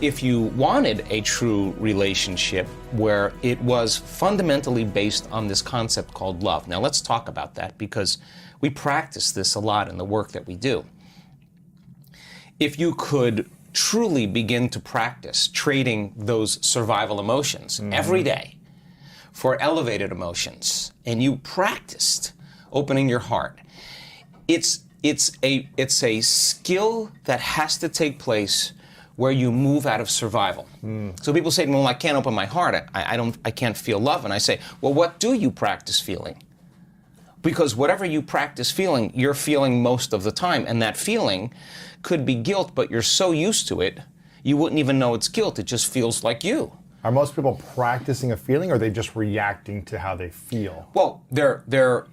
if you wanted a true relationship where it was fundamentally based on this concept called love. Now let's talk about that, because we practice this a lot in the work that we do. If you could truly begin to practice trading those survival emotions every day for elevated emotions, and you practiced opening your heart, it's a skill that has to take place where you move out of survival. So people say to me, well, I can't open my heart, I can't feel love. And I say, well, what do you practice feeling? Because whatever you practice feeling, you're feeling most of the time. And that feeling could be guilt, but you're so used to it, you wouldn't even know it's guilt. It just feels like you. Are most people practicing a feeling, or are they just reacting to how they feel? Well, they're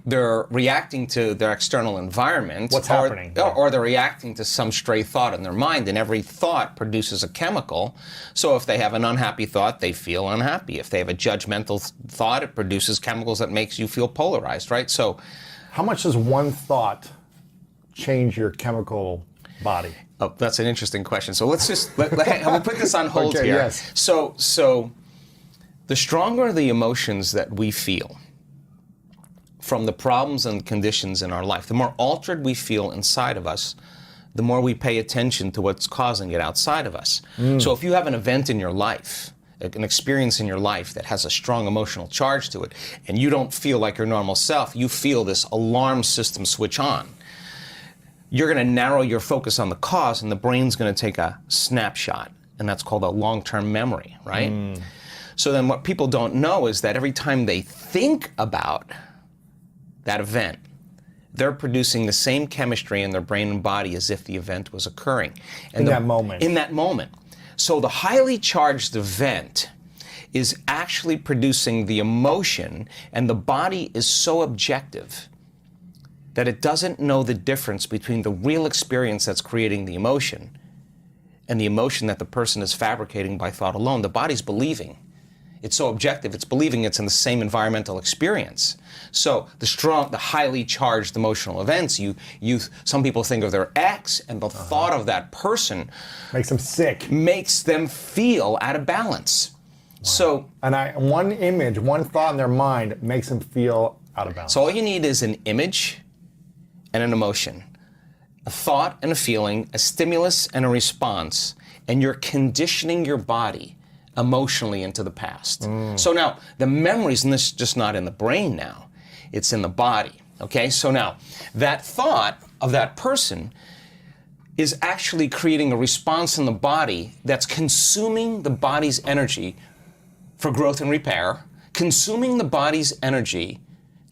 reacting to their external environment. What's happening? Or they're reacting to some stray thought in their mind, and every thought produces a chemical. So if they have an unhappy thought, they feel unhappy. If they have a judgmental thought, it produces chemicals that makes you feel polarized, right? So, how much does one thought change your chemical body? Oh, that's an interesting question. So let's just, we'll put this on hold okay, here. Yes. So the stronger the emotions that we feel from the problems and conditions in our life, the more altered we feel inside of us, the more we pay attention to what's causing it outside of us. So if you have an event in your life, an experience in your life that has a strong emotional charge to it, and you don't feel like your normal self, you feel this alarm system switch on. You're going to narrow your focus on the cause, and the brain's going to take a snapshot, and that's called a long-term memory, right? So then what people don't know is that every time they think about that event, they're producing the same chemistry in their brain and body as if the event was occurring. And that moment. In that moment. So the highly charged event is actually producing the emotion, and the body is so objective that it doesn't know the difference between the real experience that's creating the emotion and the emotion that the person is fabricating by thought alone. The body's believing. It's so objective, it's believing it's in the same environmental experience. So the highly charged emotional events, some people think of their ex, and the thought of that person makes them sick. Makes them feel out of balance. Wow. So, and one image, one thought in their mind makes them feel out of balance. So all you need is an image and an emotion, a thought and a feeling, a stimulus and a response, and you're conditioning your body emotionally into the past. So now, the memories, and this is just not in the brain now, it's in the body, okay? So now, that thought of that person is actually creating a response in the body that's consuming the body's energy for growth and repair, consuming the body's energy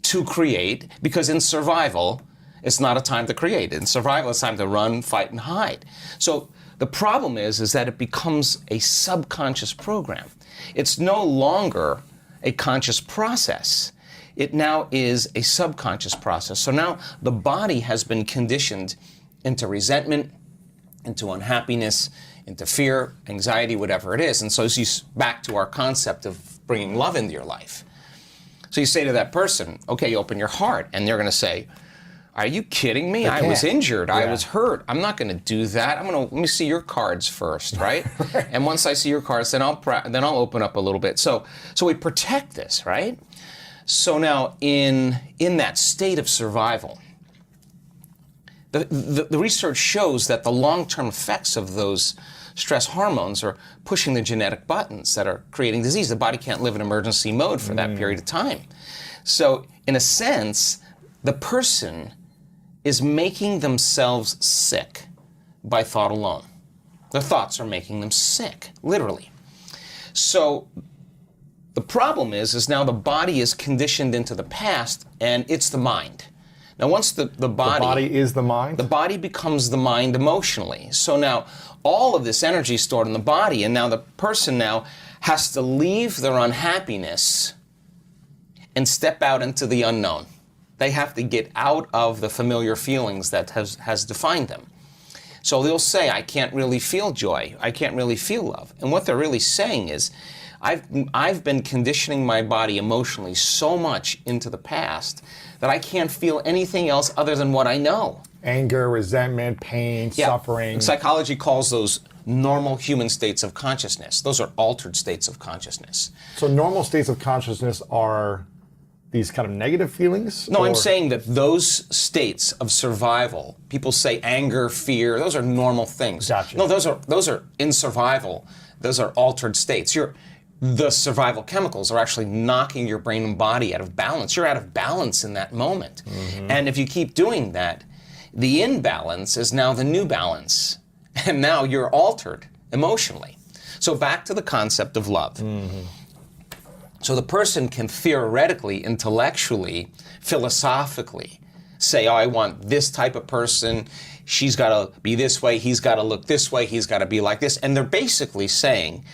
to create, because in survival, it's not a time to create. In survival, it's time to run, fight, and hide. So the problem is that it becomes a subconscious program. It's no longer a conscious process. It now is a subconscious process. So now the body has been conditioned into resentment, into unhappiness, into fear, anxiety, whatever it is. And so back to our concept of bringing love into your life. So you say to that person, okay, open your heart, and they're going to say, are you kidding me? I was injured. Yeah. I was hurt. I'm not going to do that. Let me see your cards first, right? Right. And once I see your cards, then I'll open up a little bit. So we protect this, right? So now in that state of survival, the research shows that the long-term effects of those stress hormones are pushing the genetic buttons that are creating disease. The body can't live in emergency mode for that period of time. So in a sense, the person is making themselves sick by thought alone. Their thoughts are making them sick, literally. So the problem is now the body is conditioned into the past, and it's the mind. Now once the body is the mind? The body becomes the mind emotionally. So now all of this energy is stored in the body, and now the person now has to leave their unhappiness and step out into the unknown. They have to get out of the familiar feelings that has defined them. So they'll say, I can't really feel joy. I can't really feel love. And what they're really saying is, I've been conditioning my body emotionally so much into the past that I can't feel anything else other than what I know. Anger, resentment, pain, suffering. Psychology calls those normal human states of consciousness. Those are altered states of consciousness. So normal states of consciousness are these kind of negative feelings? No, I'm saying that those states of survival, people say anger, fear, those are normal things. Gotcha. No, those are in survival. Those are altered states. The survival chemicals are actually knocking your brain and body out of balance. You're out of balance in that moment. Mm-hmm. And if you keep doing that, the imbalance is now the new balance. And now you're altered emotionally. So back to the concept of love. Mm-hmm. So the person can theoretically, intellectually, philosophically say, oh, I want this type of person. She's got to be this way. He's got to look this way. He's got to be like this. And they're basically saying,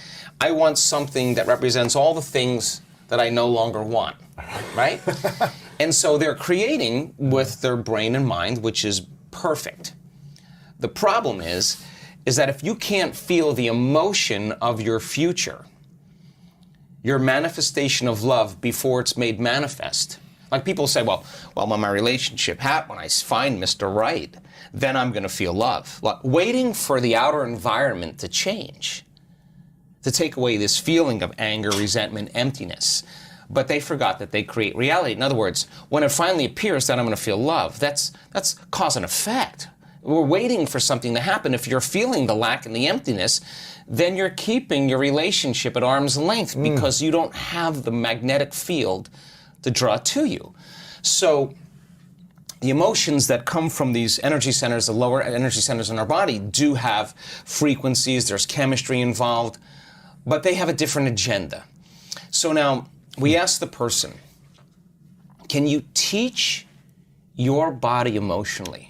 I want something that represents all the things that I no longer want, right? And so they're creating with their brain and mind, which is perfect. The problem is that if you can't feel the emotion of your future, your manifestation of love before it's made manifest. Like people say, well, when my relationship happens, when I find Mr. Right, then I'm going to feel love. Waiting for the outer environment to change, to take away this feeling of anger, resentment, emptiness. But they forgot that they create reality. In other words, when it finally appears that I'm going to feel love, that's cause and effect. We're waiting for something to happen. If you're feeling the lack and the emptiness, then you're keeping your relationship at arm's length because you don't have the magnetic field to draw to you. So the emotions that come from these energy centers, the lower energy centers in our body, do have frequencies, there's chemistry involved, but they have a different agenda. So now we ask the person, can you teach your body emotionally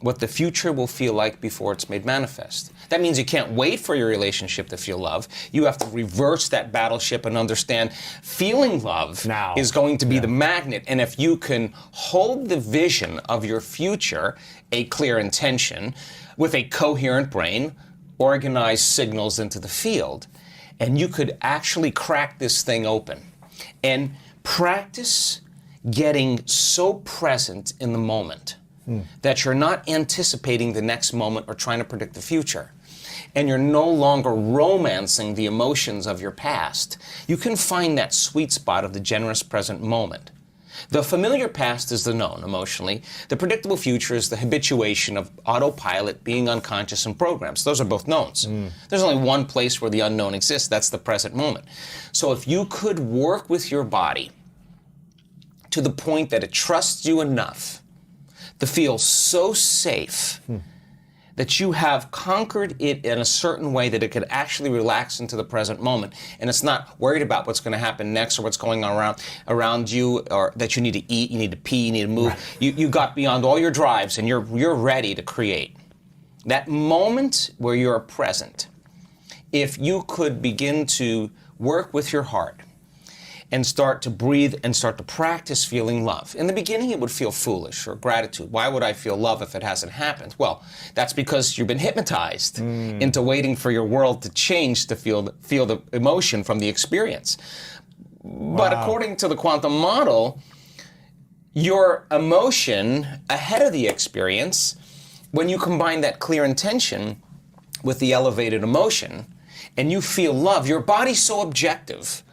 what the future will feel like before it's made manifest? That means you can't wait for your relationship to feel love. You have to reverse that battleship and understand feeling love now is going to be the magnet. And if you can hold the vision of your future, a clear intention, with a coherent brain, organize signals into the field, and you could actually crack this thing open and practice getting so present in the moment that you're not anticipating the next moment or trying to predict the future. And you're no longer romancing the emotions of your past. You can find that sweet spot of the generous present moment. The familiar past is the known emotionally. The predictable future is the habituation of autopilot, being unconscious, and programs. Those are both knowns. There's only one place where the unknown exists. That's the present moment. So if you could work with your body to the point that it trusts you enough to feel so safe that you have conquered it in a certain way that it could actually relax into the present moment, and it's not worried about what's going to happen next or what's going on around you, or that you need to eat, you need to pee, you need to move. Right. You got beyond all your drives and you're ready to create. That moment where you're present, if you could begin to work with your heart and start to breathe and start to practice feeling love. In the beginning, it would feel foolish or gratitude. Why would I feel love if it hasn't happened? Well, that's because you've been hypnotized into waiting for your world to change to feel the emotion from the experience. Wow. But according to the quantum model, your emotion ahead of the experience, when you combine that clear intention with the elevated emotion, and you feel love, your body's so objective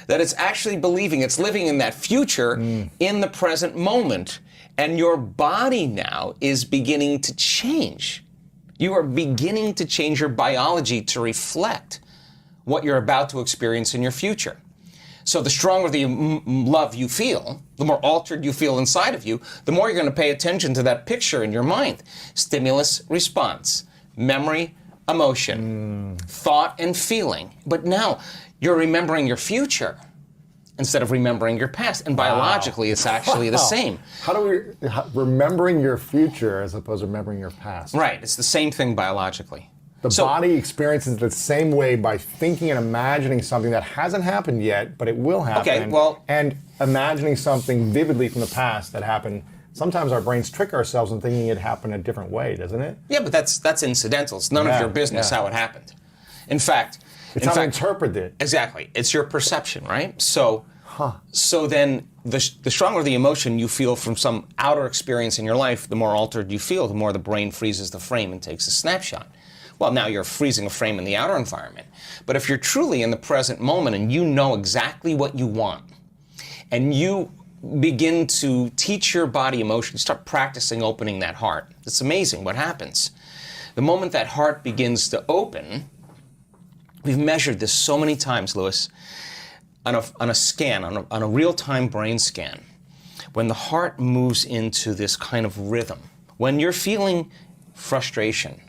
that it's actually believing it's living in that future in the present moment. And your body now is beginning to change. You are beginning to change your biology to reflect what you're about to experience in your future. So the stronger the love you feel, the more altered you feel inside of you, the more you're going to pay attention to that picture in your mind. Stimulus, response, memory, emotion, thought, and feeling. But now you're remembering your future instead of remembering your past. And biologically, it's actually the same. How do we, remembering your future as opposed to remembering your past? Right, it's the same thing biologically. The body experiences it the same way by thinking and imagining something that hasn't happened yet, but it will happen. Okay, well, and imagining something vividly from the past that happened. Sometimes our brains trick ourselves in thinking it happened a different way, doesn't it? Yeah, but that's incidental. It's none of your business how it happened. In fact, it's how to interpret it. Exactly. It's your perception, right? So then the stronger the emotion you feel from some outer experience in your life, the more altered you feel, the more the brain freezes the frame and takes a snapshot. Well, now you're freezing a frame in the outer environment. But if you're truly in the present moment and you know exactly what you want, and you begin to teach your body emotion, start practicing opening that heart, it's amazing what happens. The moment that heart begins to open, we've measured this so many times, Lewis, on a scan, on a real-time brain scan. When the heart moves into this kind of rhythm, when you're feeling frustration,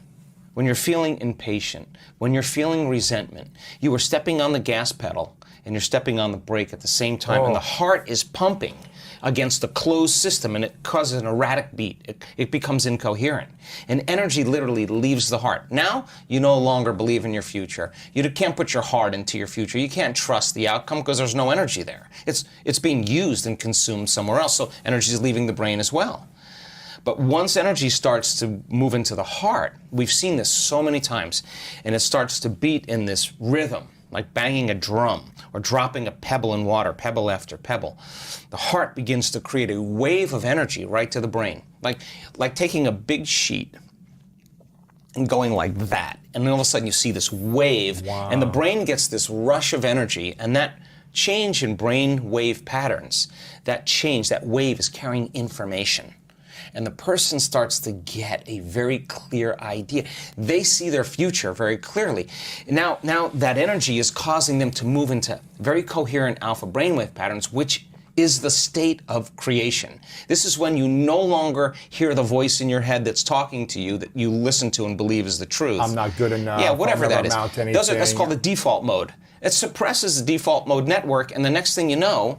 when you're feeling impatient, when you're feeling resentment, you are stepping on the gas pedal and you're stepping on the brake at the same time, and the heart is pumping against a closed system, and it causes an erratic beat. It becomes incoherent. And energy literally leaves the heart. Now, you no longer believe in your future. You can't put your heart into your future. You can't trust the outcome because there's no energy there. It's being used and consumed somewhere else, so energy is leaving the brain as well. But once energy starts to move into the heart, we've seen this so many times, and it starts to beat in this rhythm, like banging a drum or dropping a pebble in water, pebble after pebble. The heart begins to create a wave of energy right to the brain, like taking a big sheet and going like that. And then all of a sudden you see this wave, and the brain gets this rush of energy, and that change in brain wave patterns, that change, that wave is carrying information. And the person starts to get a very clear idea. They see their future very clearly. Now that energy is causing them to move into very coherent alpha brainwave patterns, which is the state of creation. This is when you no longer hear the voice in your head that's talking to you, that you listen to and believe is the truth. I'm not good enough. Yeah, whatever that is. That's called the Yeah. default mode. It suppresses the default mode network, and the next thing you know,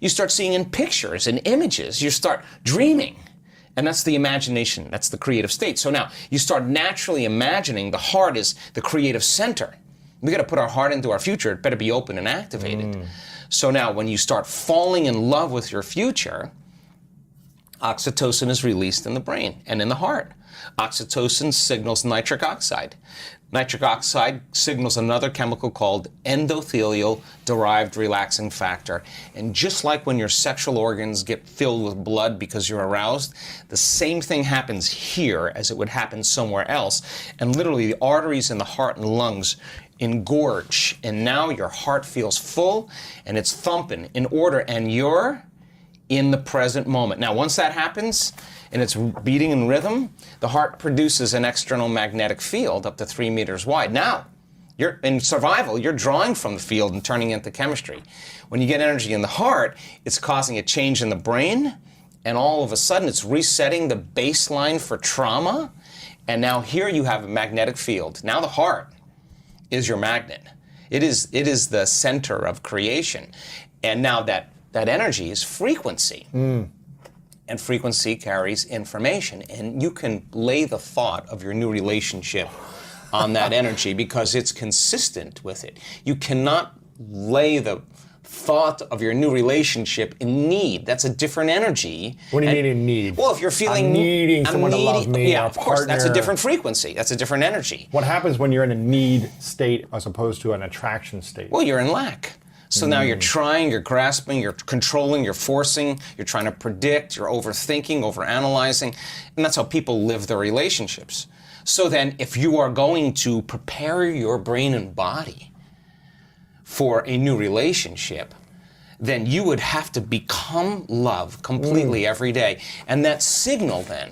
you start seeing in pictures and images. You start dreaming. And that's the imagination. That's the creative state. So now you start naturally imagining the heart is the creative center. We got to put our heart into our future. It better be open and activated. So now when you start falling in love with your future, oxytocin is released in the brain and in the heart. Oxytocin signals nitric oxide. Nitric oxide signals another chemical called endothelial-derived relaxing factor. And just like when your sexual organs get filled with blood because you're aroused, the same thing happens here as it would happen somewhere else. And literally the arteries in the heart and lungs engorge. And now your heart feels full and it's thumping in order, and you're in the present moment. Now, once that happens, and it's beating in rhythm, the heart produces an external magnetic field up to 3 meters wide. Now, you're in survival, you're drawing from the field and turning into chemistry. When you get energy in the heart, it's causing a change in the brain, and all of a sudden it's resetting the baseline for trauma, and now here you have a magnetic field. Now the heart is your magnet. It is the center of creation. And now that energy is frequency. And frequency carries information. And you can lay the thought of your new relationship on that energy because it's consistent with it. You cannot lay the thought of your new relationship in need. That's a different energy. What do you mean in need? Well, if you're feeling... I'm needing someone to love me, yeah, a of course, that's a partner. different frequency. That's a different energy. What happens when you're in a need state as opposed to an attraction state? Well, you're in lack. So now you're trying, you're grasping, you're controlling, you're forcing, you're trying to predict, you're overthinking, overanalyzing, and that's how people live their relationships. So then if you are going to prepare your brain and body for a new relationship, then you would have to become love completely every day. And that signal then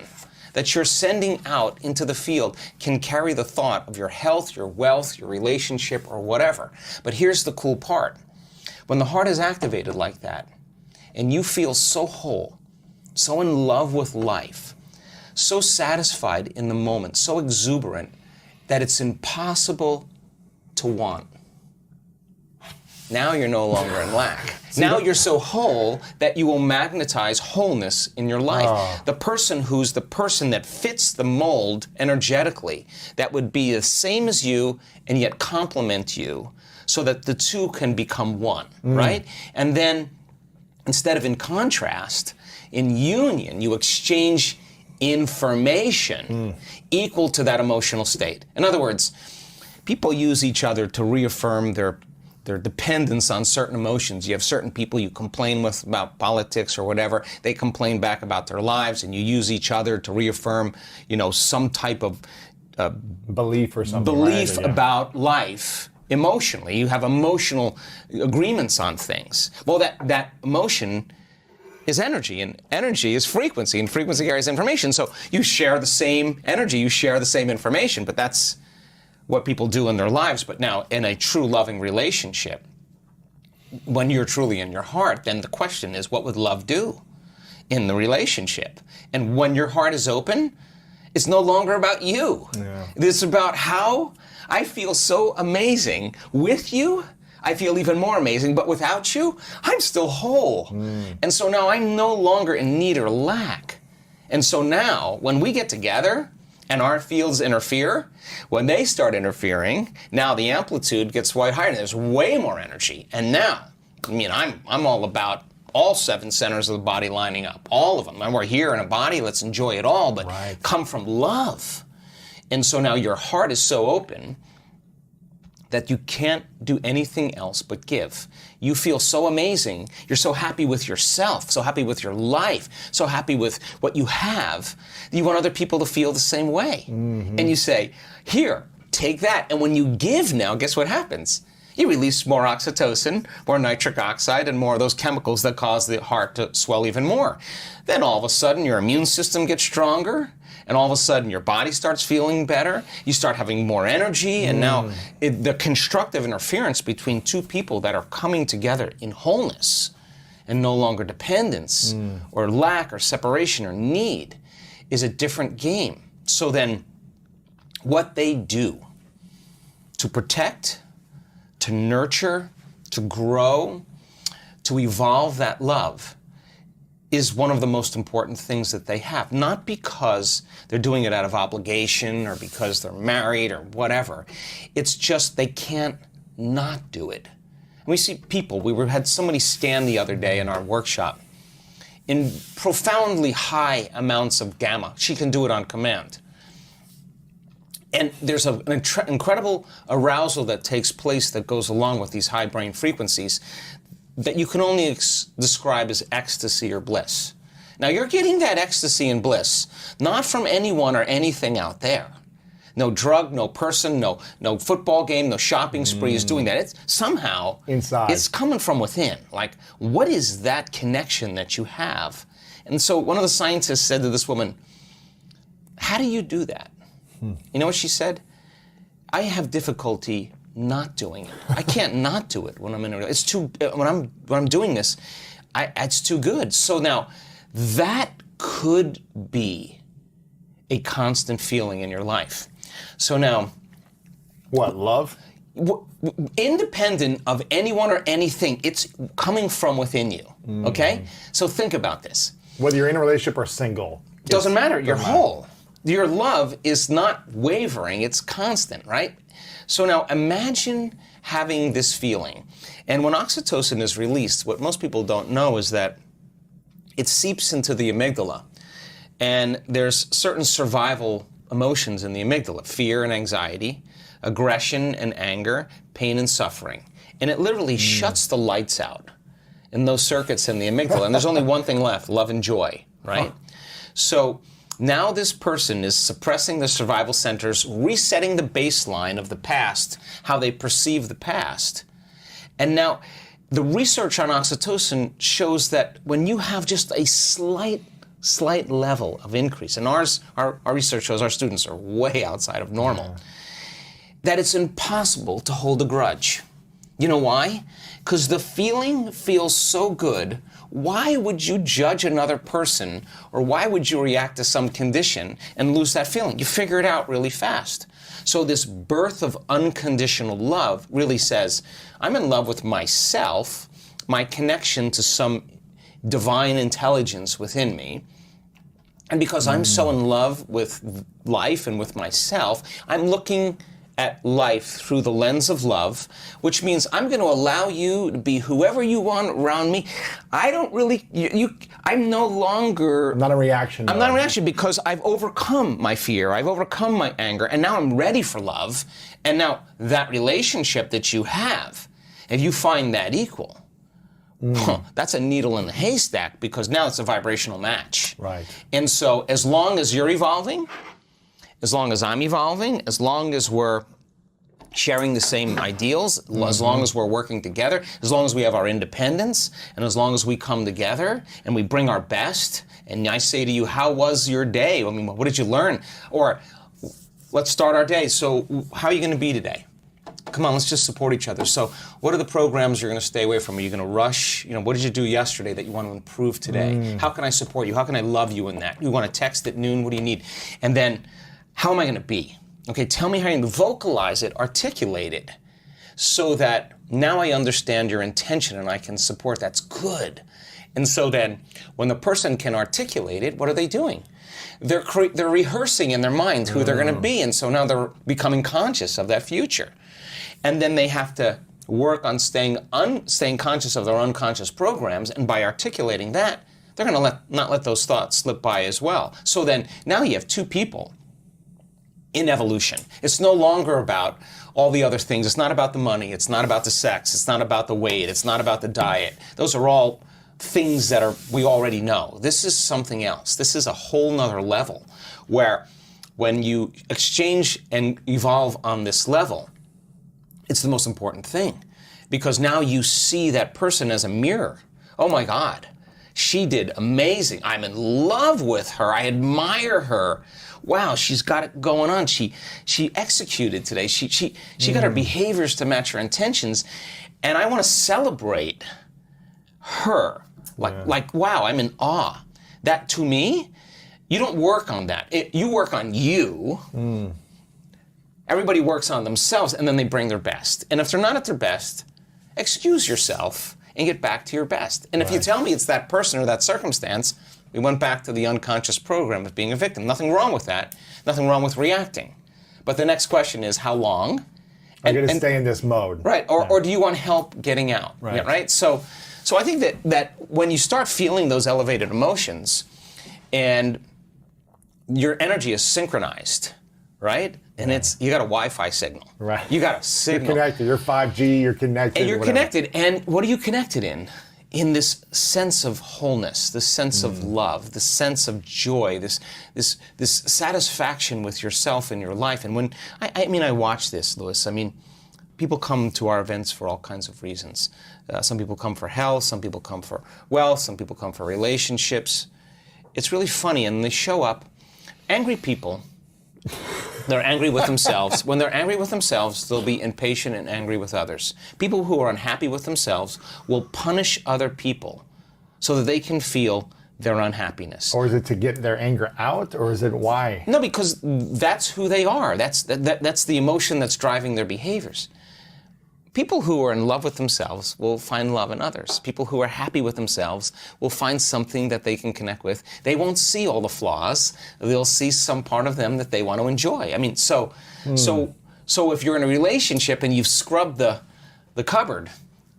that you're sending out into the field can carry the thought of your health, your wealth, your relationship, or whatever. But here's the cool part. When the heart is activated like that, and you feel so whole, so in love with life, so satisfied in the moment, so exuberant, that it's impossible to want. Now you're no longer in lack. Now you're so whole that you will magnetize wholeness in your life. The person who's the person that fits the mold energetically, that would be the same as you and yet complement you, so that the two can become one, right? And then, instead of in contrast, in union, you exchange information equal to that emotional state. In other words, people use each other to reaffirm their dependence on certain emotions. You have certain people you complain with about politics or whatever. They complain back about their lives, and you use each other to reaffirm, some type of belief or something. belief right? Yeah. about life emotionally. You have emotional agreements on things. Well, that emotion is energy, and energy is frequency, and frequency carries information. So you share the same energy, you share the same information, but that's what people do in their lives. But now, in a true loving relationship, when you're truly in your heart, then the question is, what would love do in the relationship? And when your heart is open, it's no longer about you. Yeah. It's about how I feel so amazing with you. I feel even more amazing, but without you, I'm still whole. And so now I'm no longer in need or lack. And so now, when we get together and our fields interfere, when they start interfering, now the amplitude gets way higher and there's way more energy. And now, I mean, I'm all about all 7 centers of the body lining up, all of them. And we're here in a body, let's enjoy it all, but Right. come from love. And so now your heart is so open that you can't do anything else but give. You feel so amazing. You're so happy with yourself, so happy with your life, so happy with what you have. You want other people to feel the same way. And you say, here, take that. And when you give now, guess what happens? You release more oxytocin, more nitric oxide, and more of those chemicals that cause the heart to swell even more. Then all of a sudden, your immune system gets stronger, and all of a sudden, your body starts feeling better. You start having more energy, and now the constructive interference between two people that are coming together in wholeness and no longer dependence or lack or separation or need is a different game. So then, what they do to protect, to nurture, to grow, to evolve that love is one of the most important things that they have. Not because they're doing it out of obligation or because they're married or whatever. It's just they can't not do it. And we see people, had somebody stand the other day in our workshop in profoundly high amounts of gamma. She can do it on command. And there's an incredible arousal that takes place that goes along with these high brain frequencies that you can only describe as ecstasy or bliss. Now, you're getting that ecstasy and bliss not from anyone or anything out there. No drug, no person, no football game, no shopping spree is doing that. It's somehow inside. It's coming from within. Like, what is that connection that you have? And so one of the scientists said to this woman, how do you do that? You know what she said? I have difficulty not doing it. I can't not do it when I'm in a. It's too. When I'm doing this, it's too good. So now, that could be a constant feeling in your life. So now, What, love? Independent of anyone or anything, it's coming from within you. Okay. So think about this. Whether you're in a relationship or single. Doesn't matter. You're whole. Your love is not wavering, it's constant, right? So now imagine having this feeling. And when oxytocin is released, what most people don't know is that it seeps into the amygdala. And there's certain survival emotions in the amygdala: fear and anxiety, aggression and anger, pain and suffering. And it literally shuts the lights out in those circuits in the amygdala. And there's only one thing left: love and joy, right? So now this person is suppressing the survival centers, resetting the baseline of the past, how they perceive the past. And now the research on oxytocin shows that when you have just a slight level of increase, and our research shows our students are way outside of normal, that it's impossible to hold a grudge. You know why? Because the feeling feels so good. Why would you judge another person, or why would you react to some condition and lose that feeling? You figure it out really fast. So this birth of unconditional love really says, I'm in love with myself, my connection to some divine intelligence within me. And because I'm so in love with life and with myself, I'm looking at life through the lens of love, which means I'm going to allow you to be whoever you want around me. I don't really, I'm no longer... Not a reaction. I'm not a reaction because I've overcome my fear, I've overcome my anger, and now I'm ready for love. And now that relationship that you have, if you find that equal, that's a needle in the haystack, because now it's a vibrational match. Right. And so as long as you're evolving, as long as I'm evolving, as long as we're sharing the same ideals, as long as we're working together, as long as we have our independence, and as long as we come together and we bring our best, and I say to you, how was your day? I mean, what did you learn? Or, let's start our day. So, how are you going to be today? Come on, let's just support each other. So, what are the programs you're going to stay away from? Are you going to rush? What did you do yesterday that you want to improve today? How can I support you? How can I love you in that? You want to text at noon? What do you need? And then, how am I going to be? Okay, tell me how you vocalize it, articulate it, so that now I understand your intention and I can support. That's good. And so then, when the person can articulate it, what are they doing? They're rehearsing in their mind who they're going to be, and so now they're becoming conscious of that future. And then they have to work on staying conscious of their unconscious programs, and by articulating that, they're going to not let those thoughts slip by as well. So then, now you have two people in evolution. It's no longer about all the other things. It's not about the money. It's not about the sex. It's not about the weight. It's not about the diet. Those are all things that we already know. This is something else. This is a whole nother level where when you exchange and evolve on this level, it's the most important thing, because now you see that person as a mirror. Oh my God, she did amazing. I'm in love with her. I admire her. Wow, she's got it going on. She executed today. She got her behaviors to match her intentions, and I want to celebrate her. Like wow, I'm in awe. That to me, you don't work on that. You work on you. Everybody works on themselves, and then they bring their best. And if they're not at their best, excuse yourself and get back to your best. And if you tell me it's that person or that circumstance, we went back to the unconscious program of being a victim. Nothing wrong with that. Nothing wrong with reacting. But the next question is, how long? I'm going to stay in this mode. Right. Or do you want help getting out? Right. Yeah, right? So I think that when you start feeling those elevated emotions and your energy is synchronized, right? And you got a Wi-Fi signal. Right. You got a signal. You're connected. You're 5G. You're connected. And you're connected. And what are you connected in? In this sense of wholeness, this sense of love, this sense of joy, this satisfaction with yourself and your life. And when I watch this, Louis. I mean, people come to our events for all kinds of reasons. Some people come for health. Some people come for wealth. Some people come for relationships. It's really funny, and they show up. Angry people. They're angry with themselves. When they're angry with themselves, they'll be impatient and angry with others. People who are unhappy with themselves will punish other people so that they can feel their unhappiness. Or is it to get their anger out, or is it why? No, because that's who they are. That's the emotion that's driving their behaviors. People who are in love with themselves will find love in others. People who are happy with themselves will find something that they can connect with. They won't see all the flaws. They'll see some part of them that they want to enjoy. I mean, so if you're in a relationship and you've scrubbed the cupboard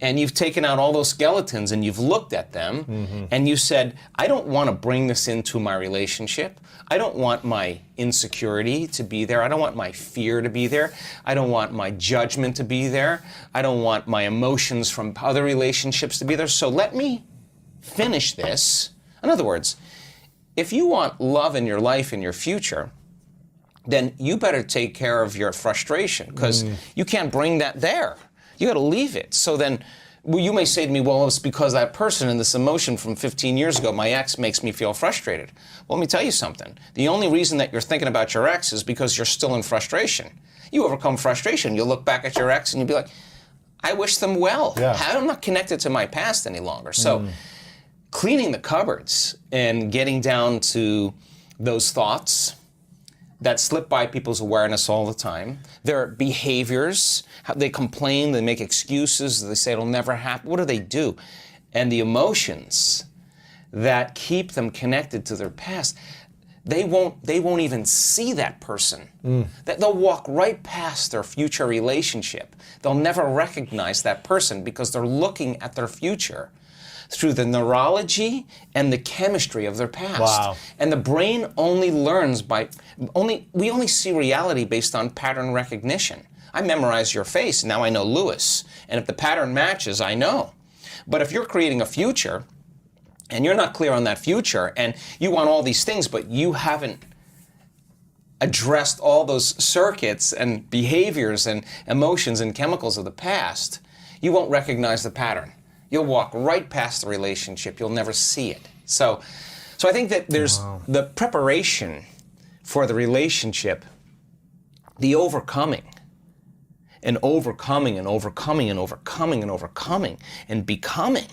and you've taken out all those skeletons and you've looked at them and you said, I don't want to bring this into my relationship. I don't want my insecurity to be there. I don't want my fear to be there. I don't want my judgment to be there. I don't want my emotions from other relationships to be there. So let me finish this. In other words, if you want love in your life, in your future, then you better take care of your frustration, because you can't bring that there. You got to leave it. So then you may say to me, well, it's because that person and this emotion from 15 years ago, my ex, makes me feel frustrated. Well, let me tell you something. The only reason that you're thinking about your ex is because you're still in frustration. You overcome frustration. You'll look back at your ex and you'll be like, I wish them well. Yeah. I'm not connected to my past any longer. So cleaning the cupboards and getting down to those thoughts that slip by people's awareness all the time. Their behaviors, how they complain, they make excuses, they say it'll never happen. What do? And the emotions that keep them connected to their past, they won't even see that person. That they'll walk right past their future relationship. They'll never recognize that person because they're looking at their future through the neurology and the chemistry of their past. Wow. And the brain only learns we only see reality based on pattern recognition. I memorize your face, now I know Louis. And if the pattern matches, I know. But if you're creating a future, and you're not clear on that future, and you want all these things, but you haven't addressed all those circuits and behaviors and emotions and chemicals of the past, you won't recognize the pattern. You'll walk right past the relationship. You'll never see it. So I think that there's the preparation for the relationship, the overcoming, and overcoming and overcoming and overcoming and overcoming and becoming.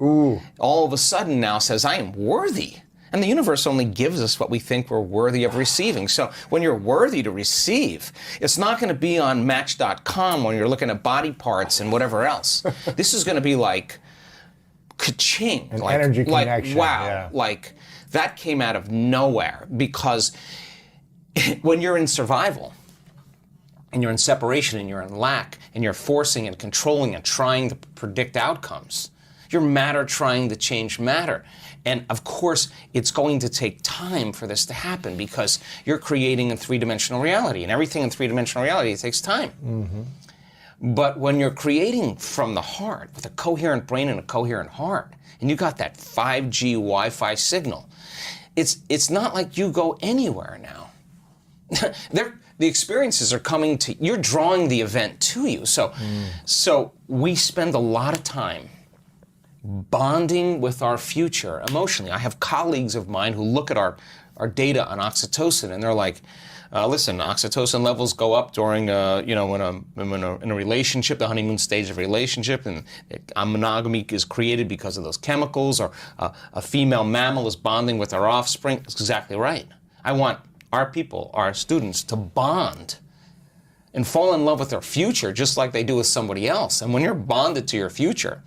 Ooh. All of a sudden now says, I am worthy. And the universe only gives us what we think we're worthy of receiving. So when you're worthy to receive, it's not going to be on Match.com when you're looking at body parts and whatever else. This is going to be like, ka-ching. An like, energy like, connection. wow. Yeah. Like, that came out of nowhere. Because when you're in survival, and you're in separation, and you're in lack, and you're forcing and controlling and trying to predict outcomes, you're matter trying to change matter. And of course, it's going to take time for this to happen because you're creating a three-dimensional reality, and everything in three-dimensional reality takes time. Mm-hmm. But when you're creating from the heart, with a coherent brain and a coherent heart, and you got that 5G Wi-Fi signal, it's not like you go anywhere now. The experiences are coming to, you're drawing the event to you. So we spend a lot of time bonding with our future emotionally. I have colleagues of mine who look at our data on oxytocin, and they're like, listen, oxytocin levels go up during, in a relationship, the honeymoon stage of a relationship, and monogamy is created because of those chemicals, or a female mammal is bonding with her offspring. That's exactly right. I want our people, our students, to bond and fall in love with their future just like they do with somebody else. And when you're bonded to your future,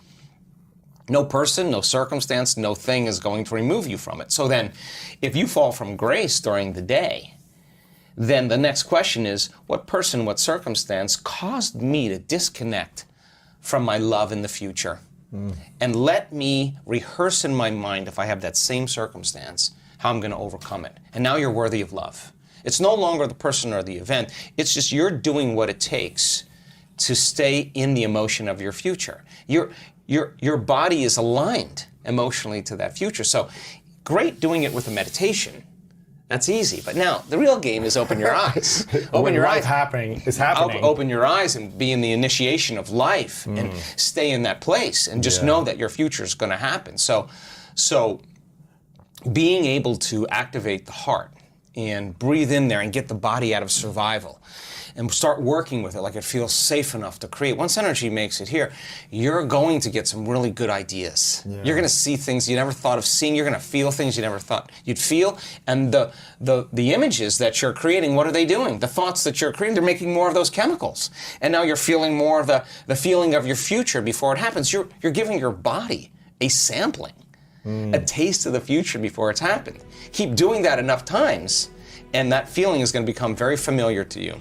no person, no circumstance, no thing is going to remove you from it. So then, if you fall from grace during the day, then the next question is, what person, what circumstance caused me to disconnect from my love in the future? And let me rehearse in my mind, if I have that same circumstance, how I'm going to overcome it. And now you're worthy of love. It's no longer the person or the event. It's just you're doing what it takes to stay in the emotion of your future. Your body is aligned emotionally to that future. So great doing it with a meditation. That's easy. But now the real game is open your eyes. Open your eyes. It's happening. Open your eyes and be in the initiation of life and stay in that place and just know that your future is going to happen. So being able to activate the heart and breathe in there and get the body out of survival and start working with it like it feels safe enough to create. Once energy makes it here, you're going to get some really good ideas. Yeah. You're going to see things you never thought of seeing. You're going to feel things you never thought you'd feel. And the images that you're creating, what are they doing? The thoughts that you're creating, they're making more of those chemicals. And now you're feeling more of the feeling of your future before it happens. You're giving your body a sampling, a taste of the future before it's happened. Keep doing that enough times, and that feeling is going to become very familiar to you.